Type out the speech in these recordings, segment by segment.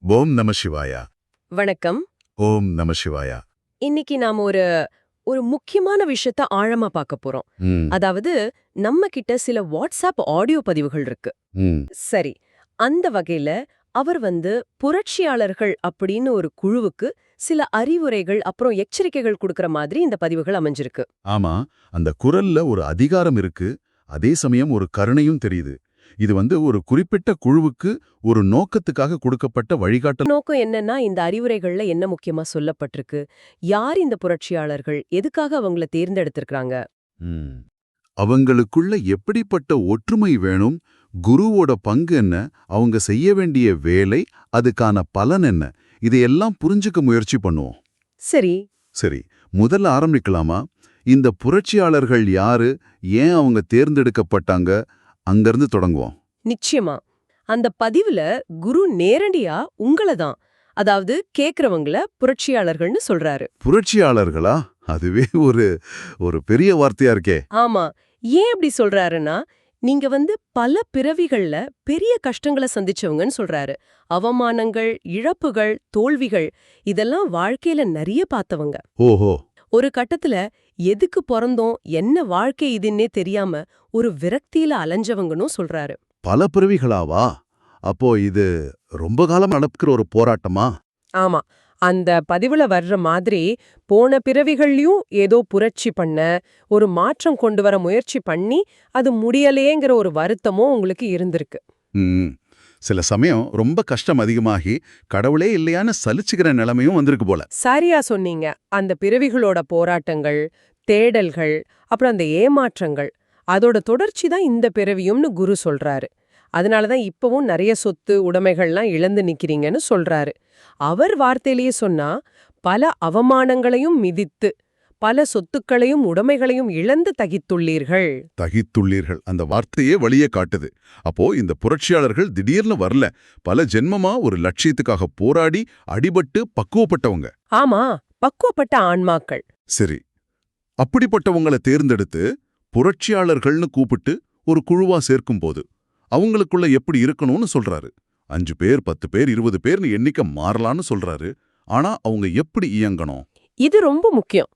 ஓம் நம சிவாயா. வணக்கம். ஓம் நம சிவாயா. இன்னைக்கு நாம ஒரு ஒரு முக்கியமான விஷயத்த ஆழமா பார்க்க போறோம். ம், அதாவது நம்ம கிட்ட சில வாட்ஸ்அப் ஆடியோ பதிவுகள் இருக்கு. ம். சரி, அந்த வகையில அவர் புரட்சியாளர்கள் அப்படின்னு ஒரு குழுவுக்கு சில அறிவுரைகள் அப்புறம் எச்சரிக்கைகள் கொடுக்கற மாதிரி இந்த பதிவுகள் அமைஞ்சிருக்கு. ஆமா, அந்த குரல்ல ஒரு அதிகாரம் இருக்கு, அதே சமயம் ஒரு கருணையும் தெரியுது. இது ஒரு குறிப்பிட்ட குழுவுக்கு ஒரு நோக்கத்துக்காக கொடுக்கப்பட்ட வழிகாட்டல். நோக்கம் என்னன்னா, இந்த அறிவுரைகள்ல என்ன முக்கியமா சொல்லப்பட்டிருக்கு, யார் இந்த புரட்சியாளர்கள், எதுக்காக அவங்கள தேர்ந்தெடுத்திருக்காங்க. ம். அவங்களுக்குள்ள எப்படிப்பட்ட ஒற்றுமை வேணும், குருவோட பங்கு என்ன, அவங்க செய்ய வேண்டிய வேலை, அதுக்கான பலன் என்ன, இதையெல்லாம் புரிஞ்சுக்க முயற்சி பண்ணுவோம். சரி. சரி, முதல்ல ஆரம்பிக்கலாமா? இந்த புரட்சியாளர்கள் யாரு, ஏன் அவங்க தேர்ந்தெடுக்கப்பட்டாங்க, அங்கிருந்து தொடங்குவோம். நிச்சயமா. அந்த பதிவுல குரு நேரடியா உங்கள தான், அதாவது கேக்குறவங்கள புரட்சியாளர்கள்னு சொல்றாரு. புரட்சியாளர்களா? அதுவே ஒரு ஒரு பெரிய வார்த்தையா இருக்கே. ஆமா. ஏன் அப்படி சொல்றாருன்னா, நீங்க பல பிறவிகள்ல பெரிய கஷ்டங்கள சந்திச்சவங்கன்னு சொல்றாரு. அவமானங்கள், இழப்புகள், தோல்விகள் இதெல்லாம் வாழ்க்கையில நிறைய பார்த்தவங்க. ஓஹோ. ஒரு கட்டத்துல எதுக்கு பொறந்தோம், என்ன வாழ்க்கை இதுன்னே தெரியாம ஒரு விரக்தியில அலைஞ்சவங்கன்னும் சொல்றாரு. பல பிறவிகளாவா? அப்போ இது ரொம்ப காலம் நடக்கிற ஒரு போராட்டமா? ஆமா. அந்த பதிவுல வர்ற மாதிரி போன பிறவிகள்லயும் ஏதோ புரட்சி பண்ண, ஒரு மாற்றம் கொண்டு வர முயற்சி பண்ணி, அது முடியலையேங்கிற ஒரு வருத்தமும் உங்களுக்கு இருந்திருக்கு. ம். சில சமயம் ரொம்ப கஷ்டம் அதிகமாகி கடவுளே இல்லையான்னு சலிச்சுக்கிற நிலைமையும் வந்திருக்கு போல. சரியா சொன்னீங்க. அந்த பிறவிகளோட போராட்டங்கள், தேடல்கள், அப்புறம் அந்த ஏமாற்றங்கள், அதோட தொடர்ச்சி தான் இந்த பிறவியும்னு குரு சொல்றாரு. அதனாலதான் இப்பவும் நிறைய சொத்து, உடைமைகள்லாம் இழந்து நிக்கிறீங்கன்னு சொல்றாரு. அவர் வார்த்தையிலேயே சொன்னா, பல அவமானங்களையும் மிதித்து, பல சொத்துக்களையும் உடைமைகளையும் இழந்து தகித்துள்ளீர்கள். தகித்துள்ளீர்கள் அந்த வார்த்தையே வழியே காட்டுது. அப்போ இந்த புரட்சியாளர்கள் திடீர்னு வரல, பல ஜென்மமா ஒரு லட்சியத்துக்காக போராடி அடிபட்டு பக்குவப்பட்டவங்க. ஆமா, பக்குவப்பட்ட ஆன்மாக்கள். சரி, அப்படிப்பட்டவங்கள தேர்ந்தெடுத்து புரட்சியாளர்கள்னு கூப்பிட்டு ஒரு குழுவா சேர்க்கும்போது அவங்களுக்குள்ள எப்படி இருக்கணும்னு சொல்றாரு. 5 பேர், 10 பேர், 20 பேர்னு எண்ணிக்கை மாறலான்னு சொல்றாரு. ஆனா அவங்க எப்படி இயங்கணும்? இது ரொம்ப முக்கியம்.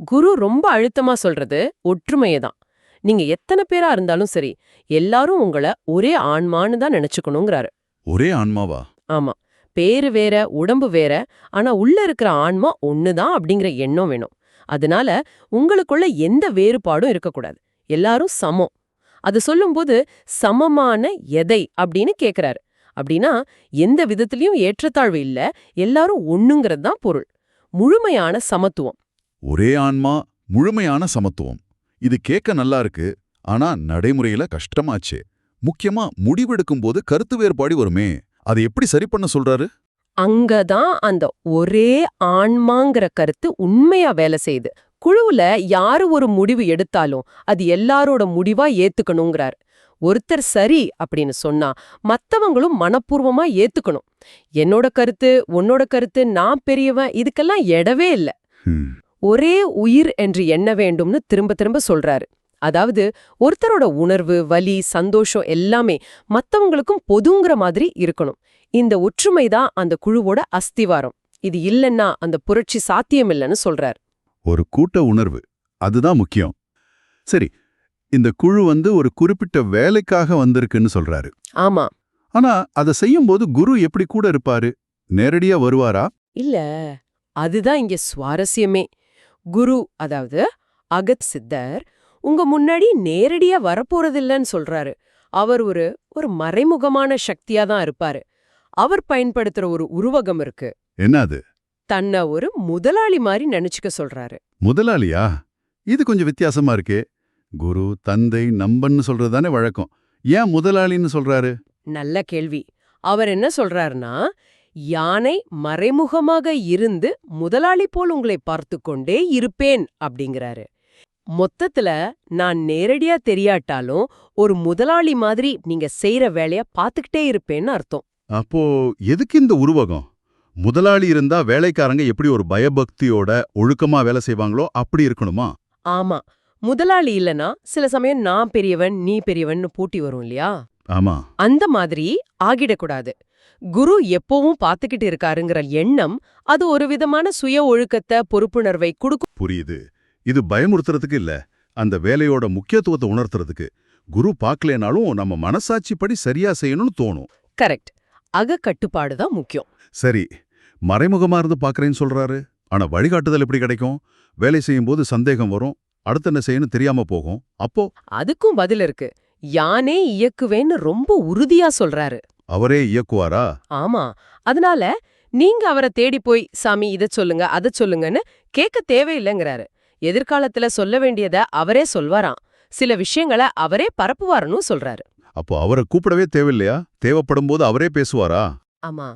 குரு ரொம்ப அழுத்தமா சொல்றது ஒற்றுமையை தான். நீங்க எத்தனை பேரா இருந்தாலும் சரி, எல்லாரும் உங்கள ஒரே ஆன்மான்னு தான் நினைச்சுக்கணுங்கிறாரு. ஒரே ஆன்மாவா? ஆமா. பேரு வேற, உடம்பு வேற, ஆனா உள்ள இருக்கிற ஆன்மா ஒண்ணுதான் அப்படிங்கிற எண்ணம் வேணும். அதனால உங்களுக்குள்ள எந்த வேறுபாடும் இருக்கக்கூடாது. எல்லாரும் சமம். அது சொல்லும்போது சமமான எதை அப்படின்னு கேக்குறாரு. அப்படின்னா எந்த விதத்திலயும் ஏற்றத்தாழ்வு இல்ல, எல்லாரும் ஒண்ணுங்கிறது தான் பொருள். முழுமையான சமத்துவம். ஒரே ஆன்மா, முழுமையான சமத்துவம். இது கேட்க நல்லா இருக்கு. ஆனா நடைமுறையில கஷ்டமாச்சே. முக்கியமா முடிவெடுக்கும்போது கருத்து வேறுபாடு வருமே, அதை எப்படி சரி பண்ண சொல்றாரு? அங்கதான் அந்த ஒரே ஆன்மாங்கிற கருத்து உண்மையா வேலை செய்யுது. குழுவுல யாரு ஒரு முடிவு எடுத்தாலும் அது எல்லாரோட முடிவா ஏத்துக்கணுங்கிறார். ஒருத்தர் சரி அப்படின்னு சொன்னா மத்தவங்களும் மனப்பூர்வமா ஏத்துக்கணும். என்னோட கருத்து, உன்னோட கருத்து, நான் பெரியவன், இதுக்கெல்லாம் எடவே இல்ல. ம். ஒரே உயிர் என்று எண்ண வேண்டும்னு திரும்ப திரும்ப சொல்றாரு. அதாவது ஒருத்தரோட உணர்வு, வலி, சந்தோஷம் எல்லாமே மத்தவங்களுக்கும் பொதுங்கிற மாதிரி இருக்கணும். இந்த ஒற்றுமைதான் அந்த குழுவோட அஸ்திவாரம். இது இல்லன்னா அந்த புரட்சி சாத்தியமில்லைன்னு சொல்றார். ஒரு கூட்ட உணர்வு, அதுதான் முக்கியம். சரி, இந்த குழு ஒரு குறிப்பிட்ட வேலைக்காக வந்திருக்குன்னு சொல்றாரு. ஆமா. ஆனா அதை செய்யும்போது குரு எப்படி கூட இருப்பாரு? நேரடியா வருவாரா? இல்ல, அதுதான் இங்க சுவாரஸ்யமே. குரு, அதாவது அகத் சித்தர், உங்க முன்னாடி நேரடியா வரப்போறதில்லன்னு சொல்றாரு. அவர் ஒரு ஒரு மறைமுகமான சக்தியா தான் இருப்பாரு. அவர் பயன்படுத்துற ஒரு உருவகம் இருக்கு. என்ன அது? தன்னை ஒரு முதலாளி மாதிரி நினைச்சுக்க சொல்றாரு. முதலாளியா? இது கொஞ்சம் வித்தியாசமா இருக்கே. குரு, தந்தை, நம்பன்னு சொல்றதுதானே வழக்கம். ஏன் முதலாளின்னு சொல்றாரு? நல்ல கேள்வி. அவர் என்ன சொல்றாருன்னா, யானை மறைமுகமாக இருந்து முதலாளி போல் உங்களை பார்த்து கொண்டே இருப்பேன் அப்படிங்கிறாரு. மொத்தத்துல நான் நேரடியா தெரியாட்டாலும் ஒரு முதலாளி மாதிரி நீங்க செய்யற வேலைய பாத்துக்கிட்டே இருப்பேன்னு அர்த்தம். அப்போ எதுக்கு இந்த உருவகம்? முதலாளி இருந்தா வேலைக்காரங்க எப்படி ஒரு பயபக்தியோட ஒழுக்கமா வேலை செய்வாங்களோ அப்படி இருக்கணுமா? ஆமா. முதலாளி இல்லனா சில சமயம் நான் பெரியவன், நீ பெரியவன்னு போட்டி வரும் இல்லையா? ஆமா. அந்த மாதிரி ஆகிடக்கூடாது. குரு எப்பவும் பாத்துக்கிட்டு இருக்காருங்கிற எண்ணம் அது ஒரு விதமான சுய ஒழுக்கத்தை பொறுப்புணர்வை கொடுக்கும். புரியுது. இது பயமுறுத்துறதுக்கு இல்ல, அந்த வேலையோட முக்கியத்துவத்தை உணர்த்துறதுக்கு. குரு பார்க்கலேனாலும் நம்ம மனசாட்சிப்படி சரியா செய்யணும்னு தோணும். கரெக்ட். அகக்கட்டுப்பாடு தான் முக்கியம். சரி, மறைமுகமா இருந்து பார்க்கறேன்னு சொல்றாரு. ஆனா வழிகாட்டுதல் எப்படி கிடைக்கும்? வேலை செய்யும்போது சந்தேகம் வரும், அடுத்து என்ன செய்யணும் தெரியாம போகும். அப்போ அதுக்கும் பதில் இருக்கு. யானே இயக்குவேன்னு ரொம்ப உறுதியா சொல்றாரு. அவரே இயக்குவாரா? ஆமா. அதனால நீங்க அவரை தேடி போய் சாமி இத சொல்லுங்க அத சொல்லுங்கன்னு கேட்க தேவையில்லைங்கிறாரு. எதிர்காலத்துல சொல்ல வேண்டியத அவரே சொல்வாராம். சில விஷயங்களை அவரே பரப்புவாருன்னு சொல்றாரு. அப்போ அவரை கூப்பிடவே தேவையில்லையா? தேவைப்படும் போது அவரே பேசுவாரா? ஆமா.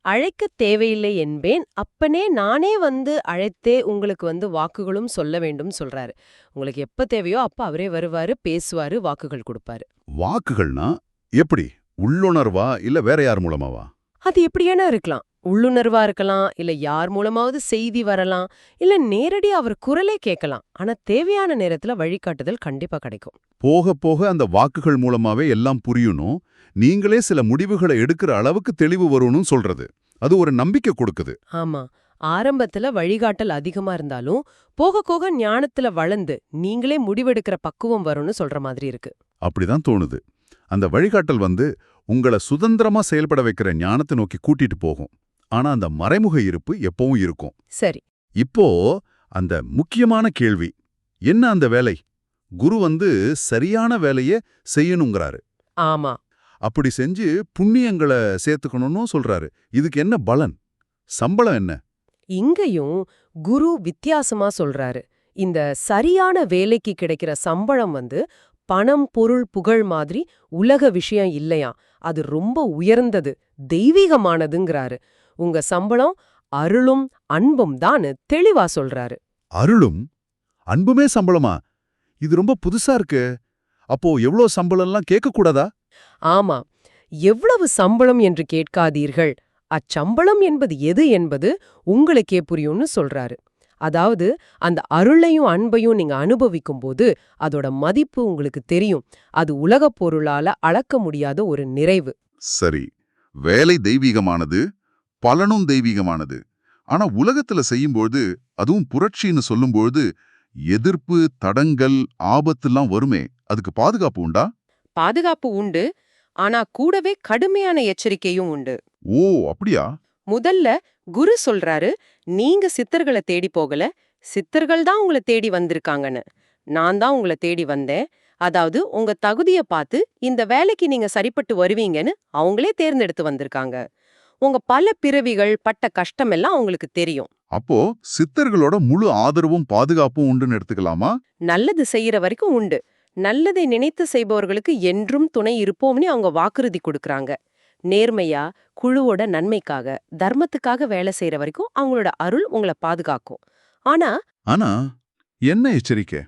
அழைக்க தேவையில்லை என்பேன், அப்பனே நானே வந்து அழைத்தே உங்களுக்கு வாக்குகளும் சொல்ல வேண்டும் சொல்றாரு. உங்களுக்கு எப்ப தேவையோ அப்ப அவரே வருவாரு, பேசுவாரு, வாக்குகள் கொடுப்பாரு. வாக்குகள்னா எப்படி? உள்ளுணர்வா இல்ல வேற யார் மூலமாவா? அது எப்படியானா இருக்கலாம். உள்ளுணர்வா இருக்கலாம், இல்ல யார் மூலமாவது செய்தி வரலாம், இல்ல நேரடியா அவர் குரலே கேட்கலாம். ஆனா தேவையான நேரத்துல வழிகாட்டுதல் கண்டிப்பா கிடைக்கும். போக போக அந்த வாக்குகள் மூலமாவே எல்லாம் புரியணும், நீங்களே சில முடிவுகளை எடுக்கிற அளவுக்கு தெளிவு வரும்னு சொல்றது. அது ஒரு நம்பிக்கை கொடுக்குது. ஆமா. ஆரம்பத்துல வழிகாட்டல் அதிகமா இருந்தாலும் போக போக ஞானத்துல வளர்ந்து நீங்களே முடிவெடுக்கிற பக்குவம் வரும்னு சொல்ற மாதிரி இருக்கு. அப்படிதான் தோணுது. அந்த வழிகாட்டல் உங்களை சுதந்திரமா செயல்பட வைக்கிற ஞானத்தை நோக்கி கூட்டிட்டு போகும். ஆனா அந்த மறைமுக இருப்பு எப்பவும் இருக்கும். சரி. இப்போ அந்த முக்கியமான கேள்வி, என்ன அந்த வேலை? குரு சரியான வேலைய செய்யணுங்கிறாரு. ஆமா. அப்படி செஞ்சு புண்ணியங்களை சேர்த்துக்கணும்னு சொல்றாரு. இதுக்கு என்ன பலன்? சம்பளம் என்ன? இங்கேயும் குரு வித்தியாசமா சொல்றாரு. இந்த சரியான வேலைக்கு கிடைக்கிற சம்பளம் பணம், பொருள், புகழ் மாதிரி உலக விஷயம் இல்லையா, அது ரொம்ப உயர்ந்தது, தெய்வீகமானதுங்கிறாரு. உங்க சம்பளம் அருளும் அன்பும் தான் தெளிவா சொல்றாரு. அருளும் அன்புமே சம்பளமா? இது ரொம்ப புதுசா இருக்கு. அப்போ எவ்வளோ சம்பளம்லாம் கேட்கக்கூடாதா? ஆமா. எவ்வளவு சம்பளம் என்று கேட்காதீர்கள், அச்சம்பளம் என்பது எது என்பது உங்களுக்கே புரியும்னு சொல்றாரு. அதாவது அந்த அருளையும் அன்பையும் நீங்க அனுபவிக்கும் போது அதோட மதிப்பு உங்களுக்கு தெரியும். அது உலகப் பொருளால அளக்க முடியாத ஒரு நிறைவு. சரி, வேலை தெய்வீகமானது, பலனும் தெய்வீகமானது. ஆனா உலகத்துல செய்யும்போது, அதுவும் புரட்சின்னு சொல்லும்போது எதிர்ப்பு, தடங்கல், ஆபத்துலாம் வருமே, அதுக்கு பாதுகாப்பு உண்டா? பாதுகாப்பு உண்டு, ஆனா கூடவே கடுமையான எச்சரிக்கையும் உண்டு. ஓ, அப்படியா? முதல்ல குரு சொல்றாரு, நீங்க சித்தர்களை தேடி போகல, சித்தர்கள் தான் உங்களை தேடி வந்திருக்காங்கன்னு. நான் தான் உங்களை தேடி வந்தேன். அதாவது உங்க தகுதியை பார்த்து இந்த வேலைக்கு நீங்க சரிப்பட்டு வருவீங்கன்னு அவங்களே தேர்ந்தெடுத்து வந்திருக்காங்க. உங்க பல பிறவிகள் பட்ட கஷ்டம் எல்லாம் அவங்களுக்கு தெரியும். அப்போ சித்தர்களோட முழு ஆதரவும் பாதுகாப்பும் உண்டுன்னு எடுத்துக்கலாமா? நல்லது செய்யற வரைக்கும் உண்டு. நல்லதை நினைத்து செய்பவர்களுக்கு என்றும் துணை இருப்போம்னு அவங்க வாக்குறுதி கொடுக்கறாங்க. நேர்மையா குழுவோட நன்மைக்காக, தர்மத்துக்காக வேலை செய்யற வரைக்கும் அவங்களோட அருள் உங்களை பாதுகாக்கும். ஆனா ஆனா என்ன எச்சரிக்கை?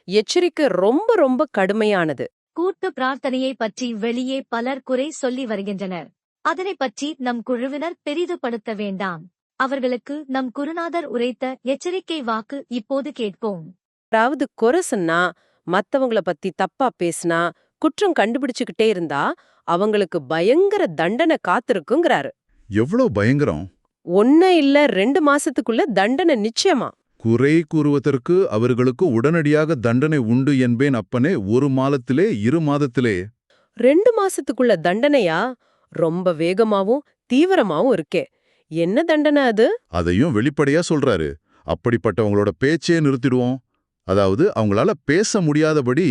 எச்சரிக்கை ரொம்ப ரொம்ப கடுமையானது. கூட்டு பிரார்த்தனையை பற்றி வெளியே பலர் குறை சொல்லி வருகின்றனர். அதனை பற்றி நம் குழுவினர் பெரிதுபடுத்த வேண்டாம். அவர்களுக்கு நம் குருநாதர் உரைத்த எச்சரிக்கை வாக்கு இப்போது கேட்போம். யாராவது குறை சொன்னா, மத்தவங்கள பத்தி தப்பா பேசினா, குற்றம் கண்டுபிடிச்சுக்கிட்டே இருந்தா அவங்களுக்கு பயங்கர தண்டனை காத்திருக்குங்கிறாரு. எவ்வளவு பயங்கரம்! 1 இல்ல 2 மாசத்துக்குள்ள தண்டனை நிச்சயமா. குறை கூறுவதற்கு அவர்களுக்கு உடனடியாக தண்டனை உண்டு என்பேன் அப்பனே. 1 மாதத்திலே 2 மாதத்திலே 2 மாசத்துக்குள்ள தண்டனையா? ரொம்ப வேகமாவும் தீவிரமாவும் இருக்கே. என்ன தண்டனை அது? அதையும் வெளிப்படையா சொல்றாரு. அப்படிப்பட்டவங்களோட பேச்சே நிறுத்திடுவோம். அதாவது அவங்களால பேச முடியாதபடி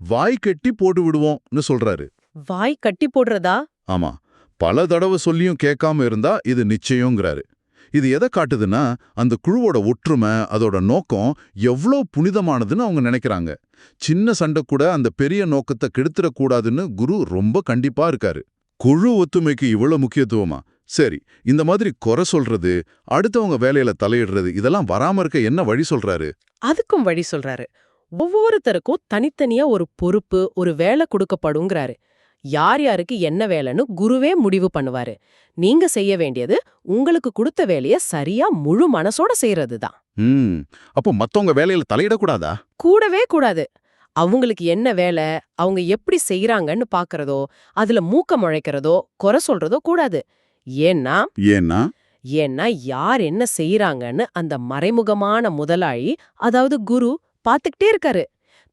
வாய் கட்டி போட்டு விடுவோம்னு சொல்றாரு. வாய் கட்டி போடுறதா? ஆமா, பல தடவை சொல்லியும் கேட்காம இருந்தா இது நிச்சயங்கிறாரு. இது எதை காட்டுதுன்னா, அந்த குழுவோட ஒற்றுமை, அதோட நோக்கம் எவ்வளோ புனிதமானதுன்னு அவங்க நினைக்கிறாங்க. சின்ன சண்டை கூட அந்த பெரிய நோக்கத்தை கெடுத்துடக்கூடாதுன்னு குரு ரொம்ப கண்டிப்பா இருக்காரு. குழு ஒத்துமைக்கு இவ்வளவு முக்கியத்துவமா? சரி, இந்த மாதிரி குறை சொல்றது, அடுத்தவங்க வேலையில தலையிடுறது, இதெல்லாம் வராம இருக்க என்ன வழி சொல்றாரு? அதுக்கும் வழி சொல்றாரு. ஒவ்வொருத்தருக்கும் தனித்தனியா ஒரு பொறுப்பு, ஒரு வேலை கொடுக்கப்படுங்கிறாரு. யார் யாருக்கு என்ன வேலைன்னு குருவே முடிவு பண்ணுவாரு. நீங்க செய்ய வேண்டியது உங்களுக்கு கொடுத்த வேலைய சரியா முழு மனசோட செய்யறதுதான். அப்போ மத்தவங்க வேலையில தலையிடக்கூடாதா? கூடவே கூடாது. அவங்களுக்கு என்ன வேலை, அவங்க எப்படி செய்யறாங்கன்னு பாக்குறதோ, அதுல மூக்க முழைக்கிறதோ, குறை சொல்றதோ கூடாது. ஏன்னா ஏன்னா ஏன்னா யார் என்ன செய்யறாங்கன்னு அந்த மறைமுகமான முதலாளி, அதாவது குரு பாத்துக்கிட்டே இருக்காரு.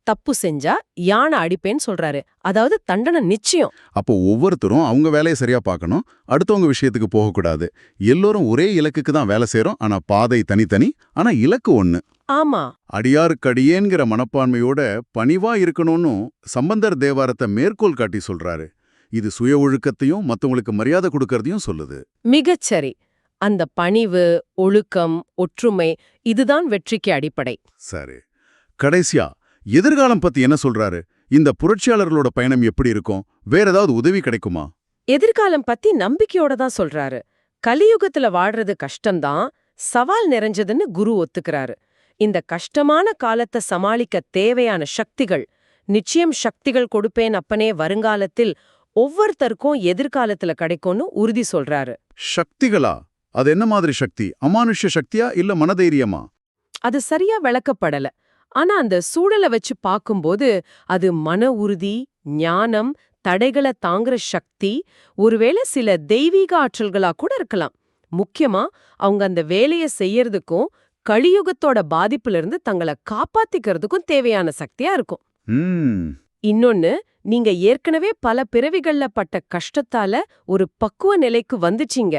தப்பு செஞ்சா யானை அடிப்பேன்னு சொல்றாரு. அதாவது தண்டனை நிச்சயம். அப்போ ஒவ்வொருத்தரும் அவங்க வேலையை சரியா பார்க்கணும், அடுத்தவங்க விஷயத்துக்கு போகக்கூடாது. எல்லோரும் ஒரே இலக்குக்கு தான் வேலை செய்றோம், ஆனா பாதை தனித்தனி, ஆனா இலக்கு ஒண்ணு. ஆமா, அடியாருக்கடியேங்கிற மனப்பான்மையோட பணிவா இருக்கணும்னு சம்பந்தர் தேவாரத்தை மேற்கோள் காட்டி சொல்றாரு. இது சுய ஒழுக்கத்தையும் மத்தவங்களுக்கு மரியாதை கொடுக்கறதையும் சொல்லுது. மிகச்சரி. அந்த பணிவு, ஒழுக்கம், ஒற்றுமை இதுதான் வெற்றிக்கு அடிப்படை. சரி, கடைசியா எதிர்காலம் பத்தி என்ன சொல்றாரு? இந்த புரட்சியாளர்களோட பயணம் எப்படி இருக்கும்? வேற ஏதாவது உதவி கிடைக்குமா? எதிர்காலம் பத்தி நம்பிக்கையோட தான் சொல்றாரு. கலியுகத்துல வாழ்றது கஷ்டம்தான், சவால் நிறைஞ்சதுன்னு குரு ஒத்துக்கிறாரு. இந்த கஷ்டமான காலத்தை சமாளிக்க தேவையான சக்திகள், நிச்சயம் சக்திகள் கொடுப்பேன் அப்பனே வருங்காலத்தில் ஒவ்வொருத்தருக்கும் எதிர்காலத்துல கிடைக்கும்னு உறுதி சொல்றாரு. சக்திகளா? அது என்ன மாதிரி சக்தி? அமானுஷ்ய சக்தியா இல்ல மனதைரியமா? அது சரியா விளக்கப்படல. ஆனா அந்த சூழலை வச்சு பார்க்கும்போது அது மன உறுதி, ஞானம், தடைகளை தாங்குற சக்தி, ஒருவேளை சில தெய்வீக ஆற்றல்களா கூட இருக்கலாம். முக்கியமா அவங்க அந்த வேலையை செய்யறதுக்கும் கலியுகத்தோட பாதிப்புல இருந்து தங்களை காப்பாத்திக்கிறதுக்கும் தேவையான சக்தியா இருக்கும். இன்னொன்னு, நீங்க ஏற்கனவே பல பிறவிகள்ல பட்ட கஷ்டத்தால ஒரு பக்குவ நிலைக்கு வந்துச்சீங்க.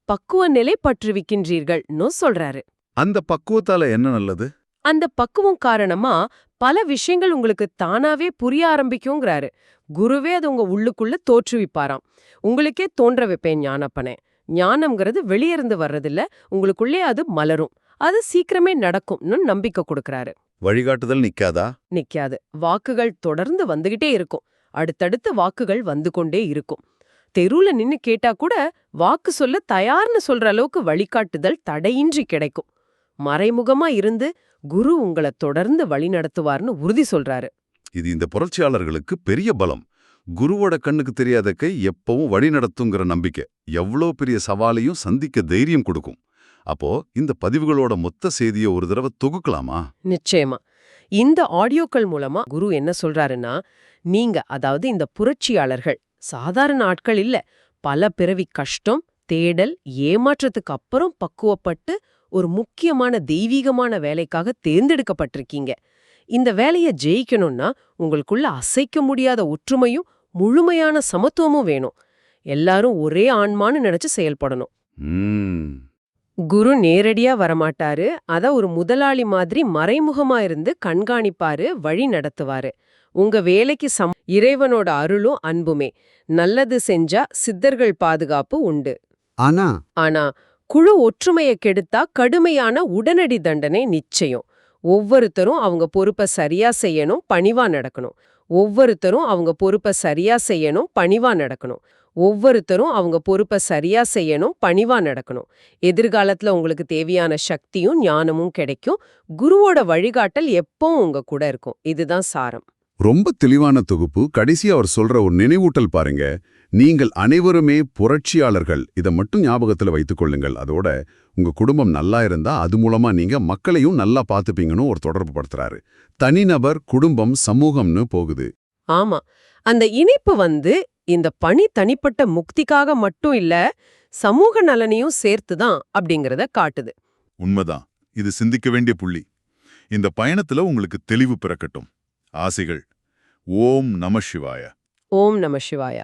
பக்குவ நிலை பற்றுவிக்கின்றீர்கள்னு சொல்றாரு. அந்த பக்குவத்தால என்ன நல்லது? அந்த பக்குவம் காரணமா பல விஷயங்கள் உங்களுக்கு தானாவே புரிய ஆரம்பிக்குங்கிறாரு. குருவே அது உங்க உள்ளுக்குள்ள தோற்றுவிப்பாராம். உங்களுக்கே தோன்ற வைப்பேன் ஞானப்பனே. ஞானம்ங்கிறது வெளியிருந்து வர்றதில்ல, உங்களுக்குள்ளே அது மலரும். அது சீக்கிரமே நடக்கும்னு நம்பிக்கை கொடுக்கறாரு. வழிகாட்டுதல் நிக்காதா? நிக்காது. வாக்குகள் தொடர்ந்து வந்துகிட்டே இருக்கும். அடுத்தடுத்து வாக்குகள் வந்து கொண்டே இருக்கும். தெருவுல நின்னு கேட்டா கூட வாக்கு சொல்ல தயார்னு சொல்ற அளவுக்கு வழிகாட்டுதல் தடையின்றி கிடைக்கும். மறைமுகமா இருந்து குரு உங்களை தொடர்ந்து வழி நடத்துவார்னு உறுதி சொல்றாரு. இது இந்த புரட்சியாளர்களுக்கு பெரிய பலம். குருவோட கண்ணுக்கு தெரியாத கை எப்பவும் வழி நடத்துங்கிற நம்பிக்கை எவ்வளோ பெரிய சவாலையும் சந்திக்க தைரியம் கொடுக்கும். அப்போ இந்த பதிவுகளோட மொத்த செய்தியை ஒரு தடவை தொகுக்கலாமா? நிச்சயமா. இந்த ஆடியோக்கள் மூலமா குரு என்ன சொல்றாருன்னா, நீங்க அதாவது இந்த புரட்சியாளர்கள் சாதாரண ஆட்கள் இல்ல. பல பிறவி கஷ்டம், தேடல், ஏமாற்றத்துக்கு அப்புறம் பக்குவப்பட்டு ஒரு முக்கியமான தெய்வீகமான வேலைக்காக தேர்ந்தெடுக்கப்பட்டிருக்கீங்க. இந்த வேலையை ஜெயிக்கணும்னா உங்களுக்குள்ள அசைக்க முடியாத ஒற்றுமையும் முழுமையான சமத்துவமும் வேணும். எல்லாரும் ஒரே ஆன்மான்னு நினைச்சு செயல்படணும். குரு நேரடியா வரமாட்டாரு. அத ஒரு முதலாளி மாதிரி மறைமுகமா இருந்து கண்காணிப்பாரு, வழி நடத்துவாரு. உங்க வேலைக்கு இறைவனோட அருளும் அன்புமே. நல்லது செஞ்சா சித்தர்கள் பாதுகாப்பு உண்டு. ஆனா குழு ஒற்றுமையை கெடுத்தா கடுமையான உடனடி தண்டனை நிச்சயம். ஒவ்வொருத்தரும் அவங்க பொறுப்பை சரியா செய்யணும், பணிவா நடக்கணும். ஒவ்வொருத்தரும் அவங்க பொறுப்பை சரியா செய்யணும், பணிவா நடக்கணும். ஒவ்வொருத்தரும் அவங்க பொறுப்பை சரியா செய்யணும், பணிவா நடக்கணும். எதிர்காலத்துல உங்களுக்கு தேவையான சக்தியும் ஞானமும் கிடைக்கும். குருவோட வழிகாட்டல் எப்பவும் உங்க கூட இருக்கும். இதுதான் சாரம். ரொம்ப தெளிவான தொகுப்பு. கடைசி அவர் சொல்ற ஒரு நினைவூட்டல் பாருங்க. நீங்கள் அனைவருமே புரட்சியாளர்கள். இதை மட்டும் ஞாபகத்துல வைத்துக் கொள்ளுங்கள். அதோட உங்க குடும்பம் நல்லா இருந்தா அது மூலமா நீங்க மக்களையும் நல்லா பாத்துப்பீங்கன்னு ஒரு தொடர்பு படுத்துறாரு. தனிநபர், குடும்பம், சமூகம்னு போகுது. ஆமா, அந்த இணைப்பு இந்த பணி தனிப்பட்ட முக்திக்காக மட்டும் இல்ல, சமூக நலனையும் சேர்த்துதான் அப்படிங்கறத காட்டுது. உண்மைதான். இது சிந்திக்க வேண்டிய புள்ளி. இந்த பயணத்துல உங்களுக்கு தெளிவு பிறக்கட்டும். ஆசைகள். ஓம் நம சிவாய. ஓம் நம சிவாய.